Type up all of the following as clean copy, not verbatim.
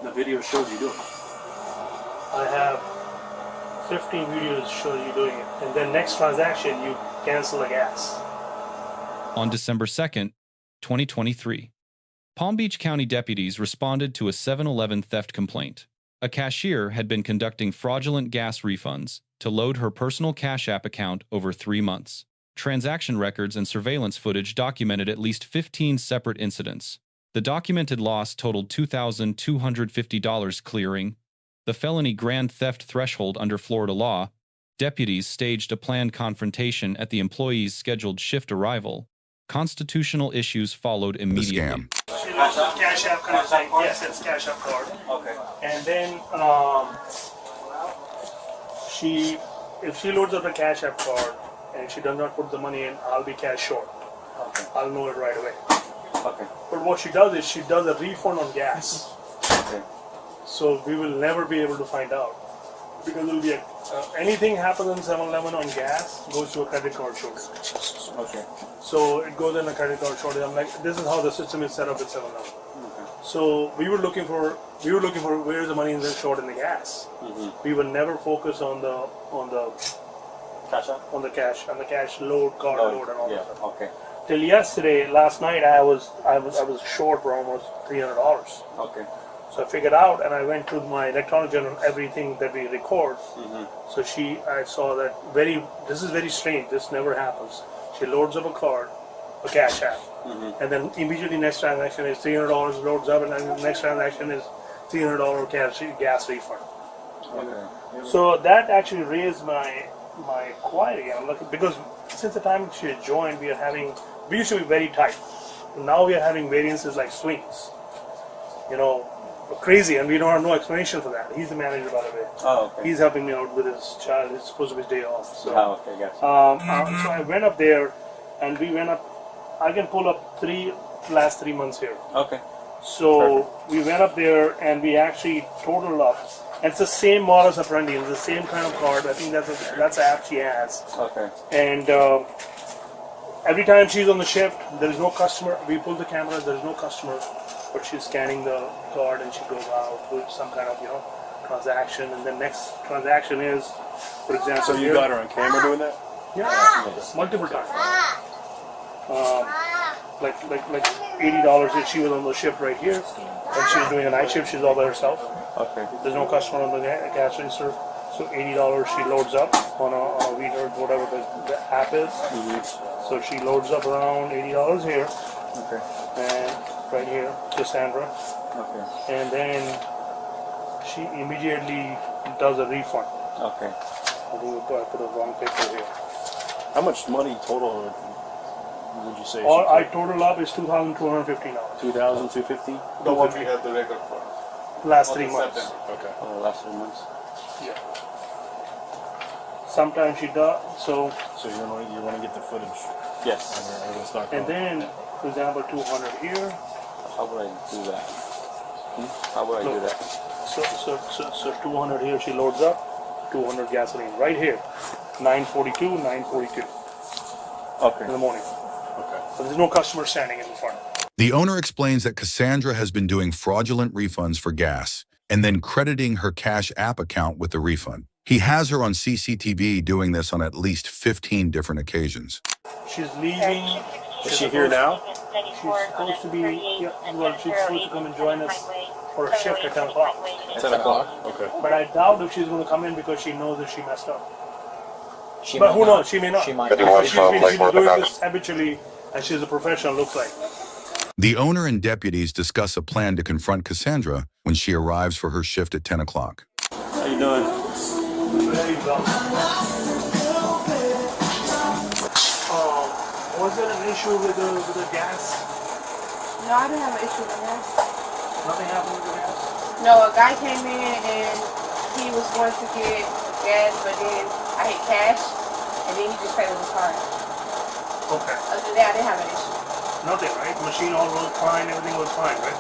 The video shows you doing it. I have 15 videos showing you doing it. And then next transaction, you cancel the gas. On December 2nd, 2023, Palm Beach County deputies responded to a 7-Eleven theft complaint. A cashier had been conducting fraudulent gas refunds to load her personal Cash App account over 3 months. Transaction records and surveillance footage documented at least 15 separate incidents. The documented loss totaled $2,250, clearing the felony grand theft threshold under Florida law. Deputies staged a planned confrontation at the employee's scheduled shift arrival. Constitutional issues followed immediately. She loads up Cash App kind of thing. Yes, it's Cash App card. Okay. And then if she loads up the Cash App card and she does not put the money in, I'll be cash short. Okay. I'll know it right away. Okay. But what she does is she does a refund on gas. Okay. So we will never be able to find out. Because it'll be anything happens in 7-Eleven on gas goes to a credit card shortage. Okay. So it goes in a credit card shortage. I'm like, this is how the system is set up at 7-Eleven. Okay. So we were looking for where's the money in the short in the gas. Mm-hmm. We would never focus on the Cash App? on the cash load, card load, and all that stuff. Okay. Till yesterday, last night, I was short for almost $300. Okay. So I figured out, and I went to my electronic journal, everything that we record. Mm-hmm. So I saw that this is very strange. This never happens. She loads up a card, a Cash App, and then immediately next transaction is $300 loads up, and then the next transaction is $300 gas refund. Okay. So that actually raised my query. I'm looking, because since the time she had joined, we used to be very tight. Now we are having variances like swings. Crazy, and we don't have no explanation for that. He's the manager, by the way. Oh, okay. He's helping me out with his child. It's supposed to be his day off. So, okay, gotcha. So I went up there, and we went up. I can pull up last 3 months here. Okay. So we went up there, and we actually totaled up. And it's the same modus operandi. It's the same kind of card. I think that's the app she has. Okay. And every time she's on the shift, there is no customer. We pull the camera. There is no customer. But she's scanning the card and she goes out with some kind of transaction, and the next transaction is, for example. So you got her on camera doing that? Yeah, multiple times. Like $80 if she was on the shift right here, and she's doing a night shift. She's all by herself. Okay. There's no customer on the cash register, so $80 she loads up on a reader, whatever the app is. Mm-hmm. So she loads up around $80 here. Okay. And right here, Cassandra. Okay. And then she immediately does a refund. Okay. I think I put a wrong picture here. How much money total would you say? All I total up is $2,215. 2,250? The one we have the record for. Last 3 months. Okay. Last 3 months. Yeah. Sometimes she does. So you want to get the footage. Yes. and then, for example, 200 here. How would I do that? How would I do that? So 200 here she loads up. 200 gasoline right here. 942, 942. Okay. In the morning. Okay. So there's no customer standing in the front. The owner explains that Cassandra has been doing fraudulent refunds for gas and then crediting her Cash App account with the refund. He has her on CCTV doing this on at least 15 different occasions. She's leaving. Is she here now? She's supposed to be, she's supposed to come and join us for a shift at 10 o'clock. 10 o'clock? Okay. But I doubt if she's going to come in because she knows that she messed up. She But might who not. knows? She may not. She might Because not. she's been doing this habitually, and she's a professional, looks like. The owner and deputies discuss a plan to confront Cassandra when she arrives for her shift at 10 o'clock. How you doing? Very well. Was there an issue with the gas? No, I didn't have an issue with that. Nothing happened with the gas? No, a guy came in and he was going to get gas, but then I hit cash, and then he just paid with his card. Okay. Other than that, I didn't have an issue. Nothing, right? Machine all was fine, everything was fine, right?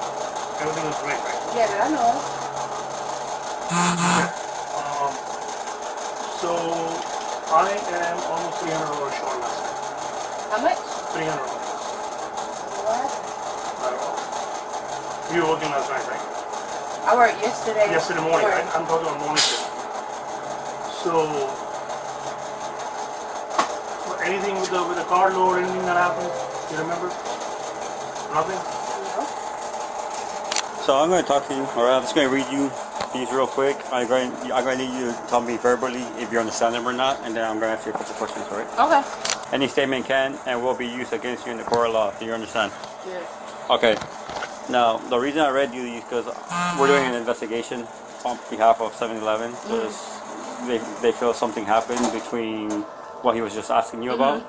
Everything was great, right? Yeah, that I know of. So I am almost $300 short last night. How much? $300. What? I don't know. You were working last night, right? I worked yesterday. Yesterday morning. I'm talking about morning shift. So, anything with the car load, anything that happened? You remember? Nothing? So I'm going to talk to you, or I'm just going to read you these real quick. I'm going to need you to tell me verbally if you understand them or not, and then I'm going to ask you a couple questions, all right? Okay. Any statement can and will be used against you in the court of law. Do you understand? Yes. Okay. Now, the reason I read you these because we're doing an investigation on behalf of 7-Eleven because they feel something happened between what he was just asking you about.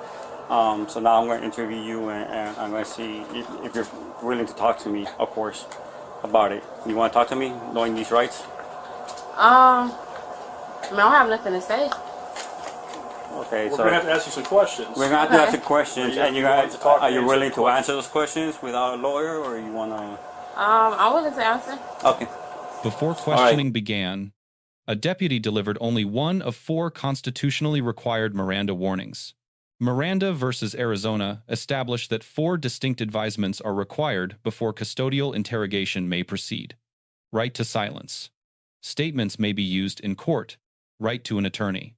So now I'm going to interview you and I'm going to see if you're willing to talk to me, of course, about it. You want to talk to me, knowing these rights? I don't have nothing to say. Okay, We're so going to have to ask you some questions. we're going to have to ask you questions, and you guys, to talk are you to willing answer to answer those questions without a lawyer, or you want to? I'm willing to answer. Okay. Before questioning began, a deputy delivered only one of 4 constitutionally required Miranda warnings. Miranda versus Arizona established that 4 distinct advisements are required before custodial interrogation may proceed. Right to silence. Statements may be used in court. Right to an attorney.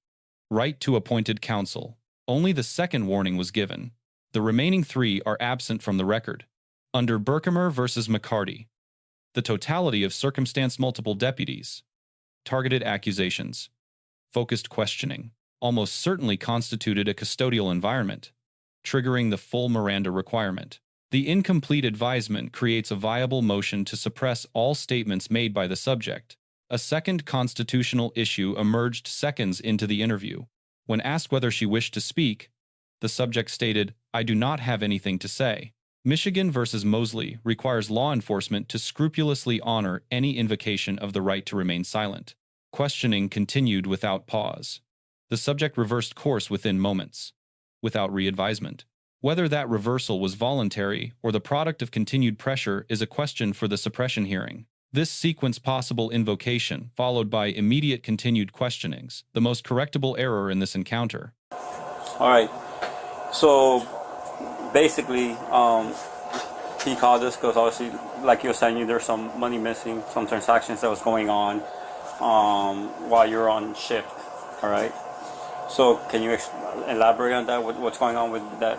Right to appointed counsel. Only the second warning was given. The remaining 3 are absent from the record. Under Berkemer versus McCarty, the totality of circumstance multiple deputies, targeted accusations, focused questioning, almost certainly constituted a custodial environment, triggering the full Miranda requirement. The incomplete advisement creates a viable motion to suppress all statements made by the subject. A second constitutional issue emerged seconds into the interview. When asked whether she wished to speak, the subject stated, "I do not have anything to say." Michigan versus Mosley requires law enforcement to scrupulously honor any invocation of the right to remain silent. Questioning continued without pause. The subject reversed course within moments, without re-advisement. Whether that reversal was voluntary or the product of continued pressure is a question for the suppression hearing. This sequence possible invocation, followed by immediate continued questionings, the most correctable error in this encounter. All right. So basically, he called us because obviously, like you were saying, there's some money missing, some transactions that was going on while you're on shift. All right. So can you elaborate on that? What's going on with that,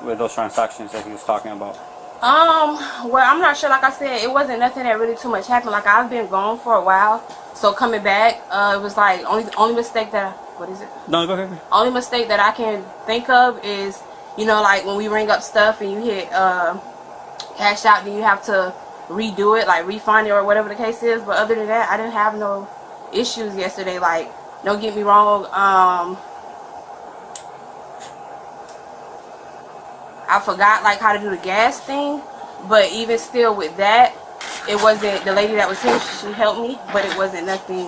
with those transactions that he was talking about? Well, I'm not sure. Like I said, it wasn't nothing that really too much happened. Like, I've been gone for a while, so coming back, it was like only mistake that what is it? No, go ahead. Only mistake that I can think of is, you know, like when we ring up stuff and you hit cash out, then you have to redo it, like refund it or whatever the case is. But other than that, I didn't have no issues yesterday. Like, don't get me wrong. I forgot like how to do the gas thing, but even still with that, it wasn't, the lady that was here, she helped me, but it wasn't nothing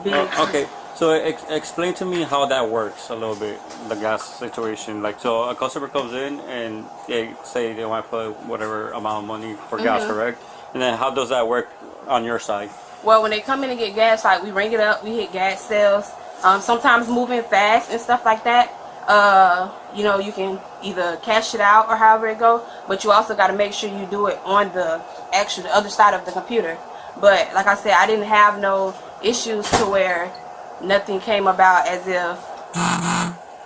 big. Okay, so explain to me how that works a little bit, the gas situation. Like, so a customer comes in and they say they want to put whatever amount of money for gas, correct? And then how does that work on your side? Well, when they come in and get gas, like we ring it up, we hit gas sales, sometimes moving fast and stuff like that. You know, you can either cash it out or however it go, but you also got to make sure you do it on the other side of the computer. But like I said, I didn't have no issues to where nothing came about as if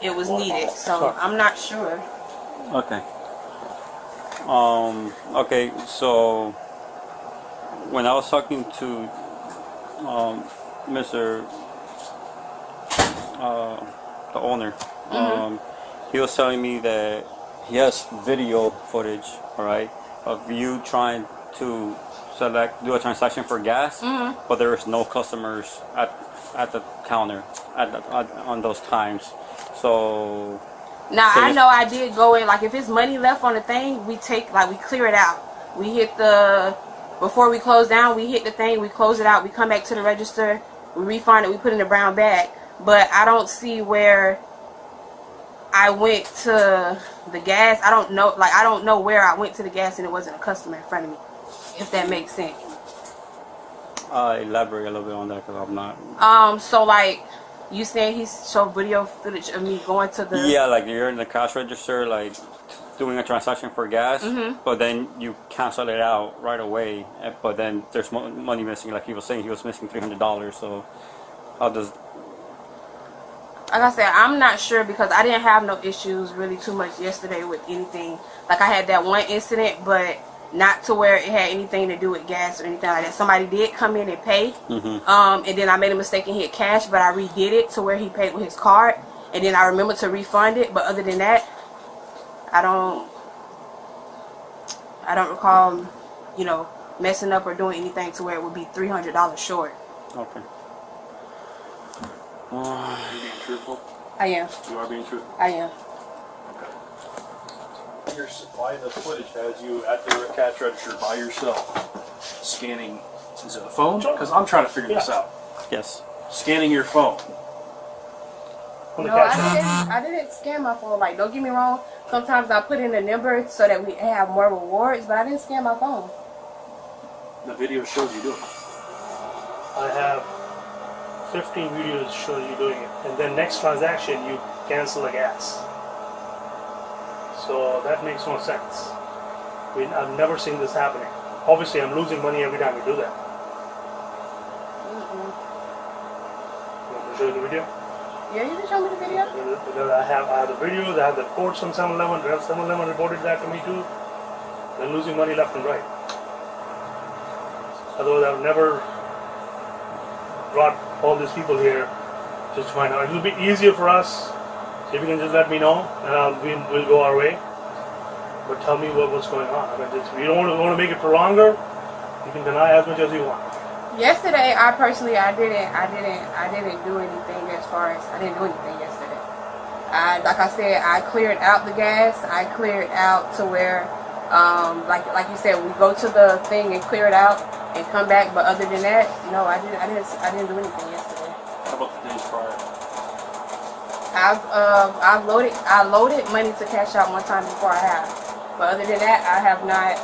it was needed, so I'm not sure. Okay. Okay, so when I was talking to Mr. The owner, he was telling me that he has video footage, all right, of you trying to do a transaction for gas, but there is no customers at the counter on those times. So now I know I did go in, like if it's money left on the thing, we clear it out. We hit before we close down, we hit the thing, we close it out, we come back to the register, we refund it, we put it in a brown bag. But I don't see where I went to the gas. I don't know where I went to the gas and it wasn't a customer in front of me, if that makes sense. Elaborate a little bit on that because I'm not. So like you saying he showed video footage of me going to the. Yeah, like you're in the cash register, like doing a transaction for gas, but then you cancel it out right away. But then there's money missing. Like he was saying, he was missing $300. So how does? Like I said, I'm not sure because I didn't have no issues really too much yesterday with anything. Like I had that one incident, but not to where it had anything to do with gas or anything like that. Somebody did come in and pay, and then I made a mistake and hit cash, but I redid it to where he paid with his card, and then I remember to refund it. But other than that, I don't recall, you know, messing up or doing anything to where it would be $300 short. Okay. Are you being truthful? I am. You are being truthful. I am. Why the footage has you at the cash register by yourself, scanning, is it a phone? Because I'm trying to figure this out. Yes. Scanning your phone. On the No, cash. I didn't scan my phone. Like, don't get me wrong. Sometimes I put in a number so that we have more rewards, but I didn't scan my phone. The video shows you doing it. I have 15 videos showing you doing it, and then next transaction you cancel the gas. So that makes no sense. I've never seen this happening. Obviously, I'm losing money every time we do that. You want me to show you the video? Yeah, you can show me the video. Because I have the videos, I have the reports from 7-Eleven. 7-Eleven reported that to me too. They're losing money left and right. Otherwise, I've never brought all these people here just to find out. It will be easier for us if you can just let me know, and we'll go our way. But tell me what's going on. I mean, if you don't want to make it for longer, you can deny as much as you want. Yesterday, I didn't do anything as far as I didn't do anything yesterday. Like I said, I cleared out the gas. I cleared out to where, like you said, we go to the thing and clear it out and come back. But other than that, no, I didn't do anything yesterday. How about the days prior? I loaded money to cash out one time before I have. But other than that, I have not.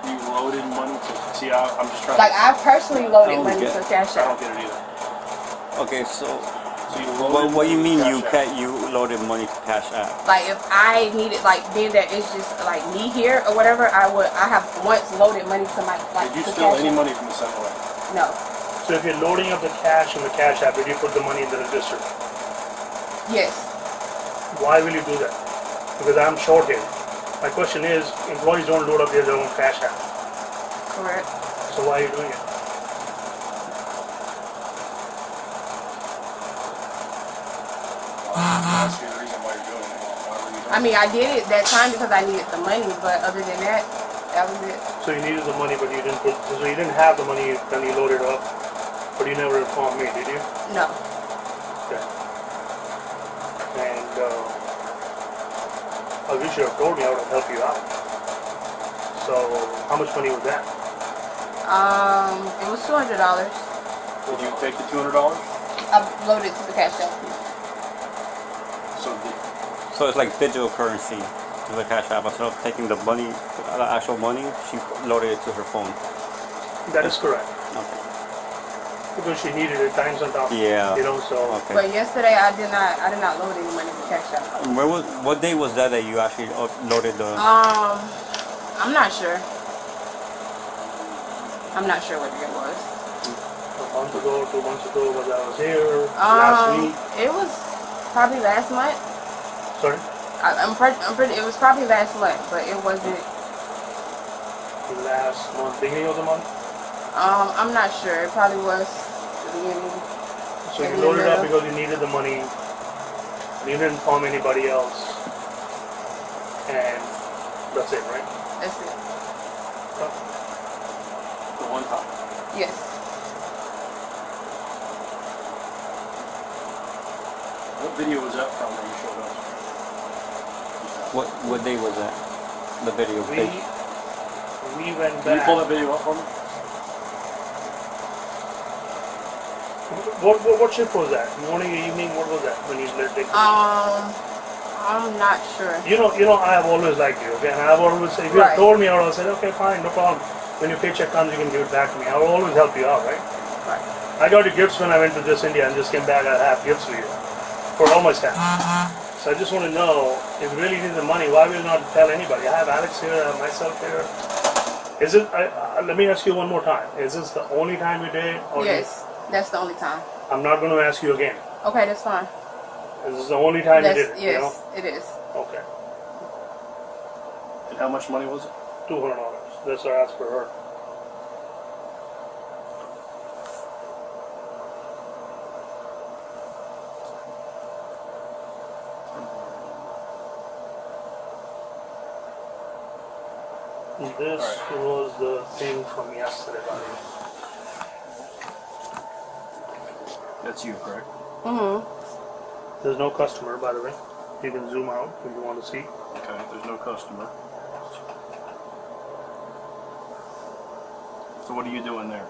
You loaded money to see. I'm just trying. Like I personally loaded I don't money get- to cash I out. don't get it either. Okay. So So you loaded what do you mean cash out. you loaded money to cash out? Like if I needed, like being that it's just like me here or whatever, I have once loaded money to my like. Did you to steal cash any out. money from the 7-Eleven? No. So if you're loading up the cash in the cash app, did you put the money in the register? Yes. Why will you do that? Because I'm short here. My question is, employees don't load up their own cash app. Correct. So why are you doing it? That's the reason why you're doing it. Why were you doing I mean, I did it that time because I needed the money, but other than that, that was it. So you needed the money, but you didn't put. So you didn't have the money when you loaded up, but you never informed me, did you? No. Okay. And you should have told me. I would have helped you out. So how much money was that? It was $200. Did you take the $200? I loaded to the cash app. So it's like digital currency to the cash app. Instead of taking the money, the actual money, she loaded it to her phone. That is correct. Okay. Because she needed it times on top. Yeah. You know, so Okay. But yesterday I did not load any money to cash app. What day was that you actually loaded the? I'm not sure. I'm not sure what day it was. a month ago, 2 months ago, was I was here last week. It was probably last month. Sorry, I'm pretty. It was probably last month, but it wasn't. last month, beginning of the month. I'm not sure. It probably was the beginning. So you loaded up because you needed the money. You didn't inform anybody else, and that's it, right? That's it. The one time. Yes. What video was that from that you showed us? What day was that? The video. We went Can you back. pull that video up for me? What shift was that? Morning, evening? What was that when you let it? I'm not sure. You know, I have always liked you, okay? And I've always said, if you Right. had told me, I would have said, okay, fine, no problem. When your paycheck comes, you can give it back to me. I will always help you out, right? Right. I got you gifts when I went to this India and just came back. I have gifts for you, for all my staff. So I just want to know, if we really need the money, why will you not tell anybody? I have Alex here, I have myself here. Is it, let me ask you one more time. Is this the only time you did? Or Yes, that's the only time. I'm not going to ask you again. Okay, that's fine. Is this the only time you That's, did it? yes, You know? it is. Okay. And how much money was it? $200. That's what I asked for her. This was the thing from yesterday, buddy. That's you, correct? Mm-hmm. There's no customer, by the way. You can zoom out if you want to see. Okay, there's no customer. So what are you doing there?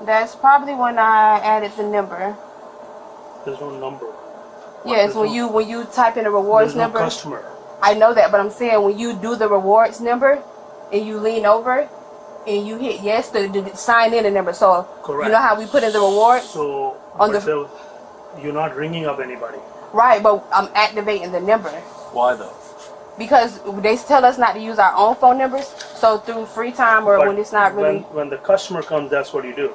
That's probably when I added the number. There's no number. Yes, when you type in a rewards There's no number. customer. I know that, but I'm saying when you do the rewards number and you lean over and you hit yes to sign in a number. So Correct. you know how we put in the rewards? So On but the- still, you're not ringing up anybody. Right, but I'm activating the number. Why though? Because they tell us not to use our own phone numbers. So through free time or But when it's not really. when the customer comes, that's what you do.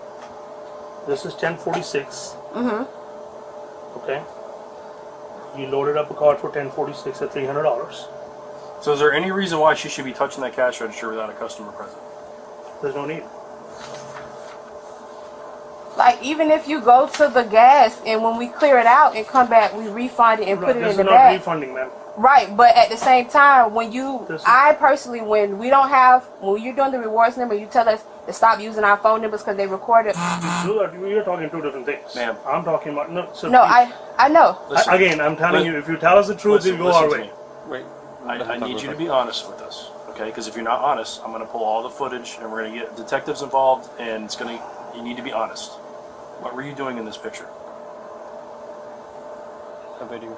This is 1046. Okay. You loaded up a card for 1046 at $300. So is there any reason why she should be touching that cash register without a customer present? There's no need. Like even if you go to the gas and when we clear it out and come back, we refund it and put it This in the is not bag. refunding, man. Right, but at the same time, when you, This is- I personally, when we don't have, when you're doing the rewards number, you tell us to stop using our phone numbers because they record it. You're talking two different things. Ma'am. I'm talking about no. So No, please. I know. Listen. Again, I'm telling you, if you tell us the truth, Listen, we'll go our listen to way. me. Wait. I need you to be honest with us, okay? Because if you're not honest, I'm going to pull all the footage and we're going to get detectives involved, and it's going to. You need to be honest. What were you doing in this picture? A video.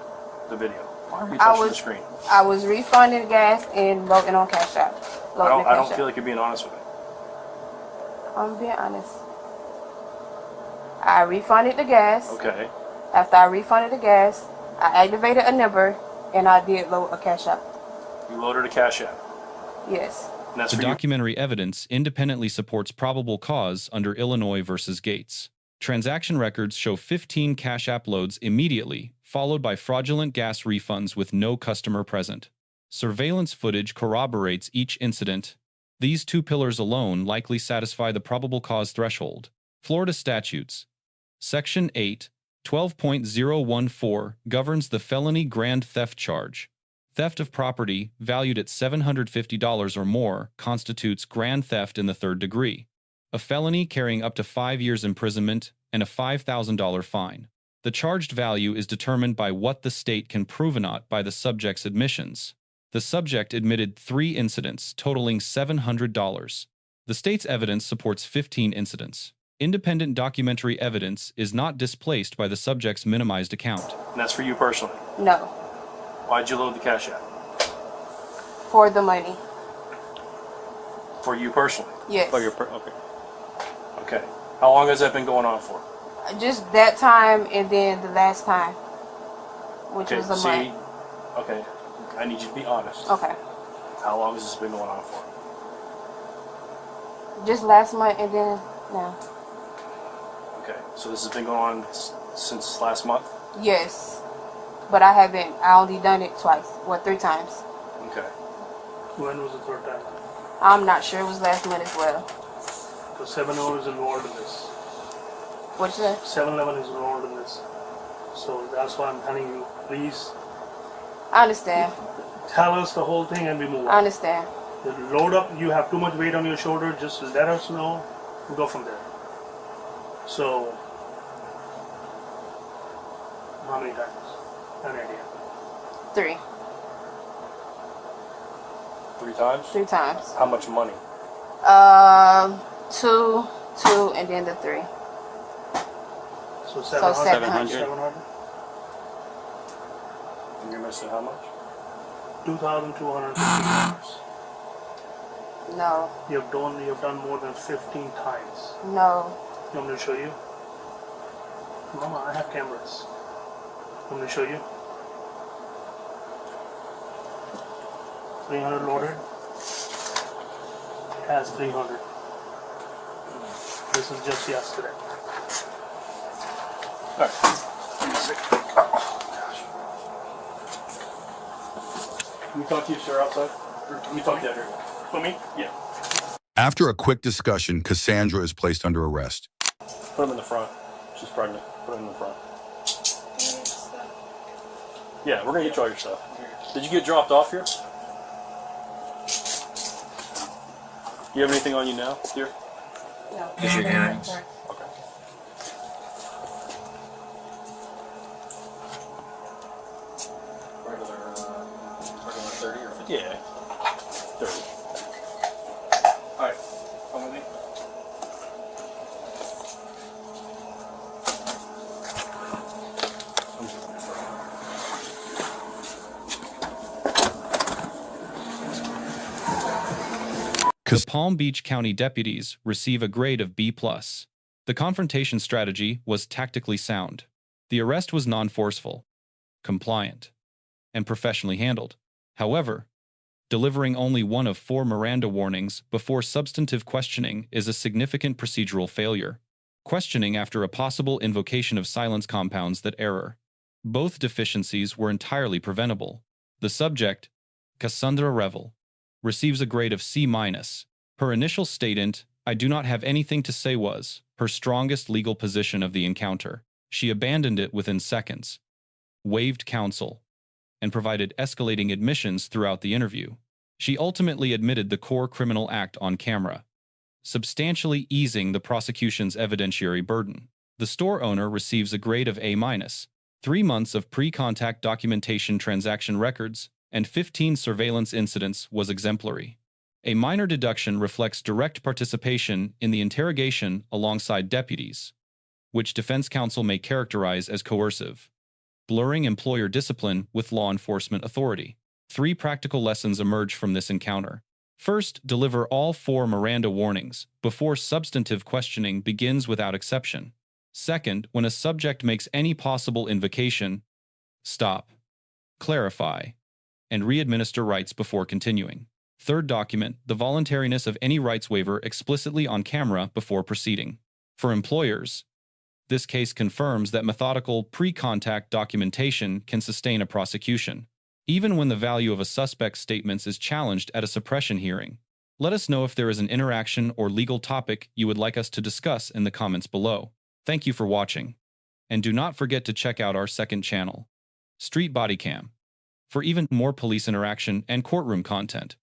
The video. Why were you I touching the was, screen? I was refunding gas and loading on Cash App. I don't feel like you're being honest with me. I'm being honest. I refunded the gas. Okay. After I refunded the gas, I activated a number and I did load a Cash App. You loaded a cash app. Yes. And that's The for you. documentary evidence independently supports probable cause under Illinois versus Gates. Transaction records show 15 Cash App loads immediately, followed by fraudulent gas refunds with no customer present. Surveillance footage corroborates each incident. These two pillars alone likely satisfy the probable cause threshold. Florida statutes. Section 8, 12.014 governs the felony grand theft charge. Theft of property valued at $750 or more constitutes grand theft in the third degree. A felony carrying up to 5 years imprisonment and a $5,000 fine. The charged value is determined by what the state can prove or not by the subject's admissions. The subject admitted 3 incidents totaling $700. The state's evidence supports 15 incidents. Independent documentary evidence is not displaced by the subject's minimized account. And that's for you personally. No. Why'd you load the cash app? For the money. For you personally. Yes. Okay. Okay. How long has that been going on for? Just that time and then the last time. Which Okay, was a see, month. okay, I need you to be honest. Okay. How long has this been going on for? Just last month and then now. Okay, so this has been going on since last month? Yes. But I only done it twice. 3 times. Okay. When was the third time? I'm not sure. It was last month as well. So 7-Eleven is involved in this. What'd you say? 7-Eleven is involved in this. So that's why I'm telling you, please I understand. tell us the whole thing and we move I on. understand. Load up, you have too much weight on your shoulder, just let us know, we'll go from there. So, how many times? An idea. 3. 3 times? 3 times. How much money? 2, and then the 3. So 700. 700? And you're missing how much? $2,250. No. You've done more than 15 times. No. You want me to show you? Mama, I have cameras. I'm going to show you. 300 loaded. It has 300. This is just yesterday. All right. Can we talk to you, sir, outside? Or can we talk down here? For me? Yeah. After a quick discussion, Cassandra is placed under arrest. Put him in the front. She's pregnant. Put him in the front. Yeah, we're gonna get you all your stuff. Did you get dropped off here? You have anything on you now, dear? No. Just your earrings. Okay. Regular 30 or 50? Yeah. 30. Alright, come with me. The Palm Beach County deputies receive a grade of B+. The confrontation strategy was tactically sound. The arrest was non-forceful, compliant, and professionally handled. However, delivering only one of 4 Miranda warnings before substantive questioning is a significant procedural failure. Questioning after a possible invocation of silence compounds that error. Both deficiencies were entirely preventable. The subject, Cassandra Revel, receives a grade of C-. Her initial statement, "I do not have anything to say," was her strongest legal position of the encounter. She abandoned it within seconds, waived counsel, and provided escalating admissions throughout the interview. She ultimately admitted the core criminal act on camera, substantially easing the prosecution's evidentiary burden. The store owner receives a grade of A-. 3 months of pre-contact documentation, transaction records, and 15 surveillance incidents was exemplary. A minor deduction reflects direct participation in the interrogation alongside deputies, which defense counsel may characterize as coercive, blurring employer discipline with law enforcement authority. 3 practical lessons emerge from this encounter. First, deliver all 4 Miranda warnings before substantive questioning begins without exception. Second, when a subject makes any possible invocation, stop, clarify, and re-administer rights before continuing. Third, document the voluntariness of any rights waiver explicitly on camera before proceeding. For employers, this case confirms that methodical pre-contact documentation can sustain a prosecution, even when the value of a suspect's statements is challenged at a suppression hearing. Let us know if there is an interaction or legal topic you would like us to discuss in the comments below. Thank you for watching, and do not forget to check out our second channel, Street Bodycam, for even more police interaction and courtroom content.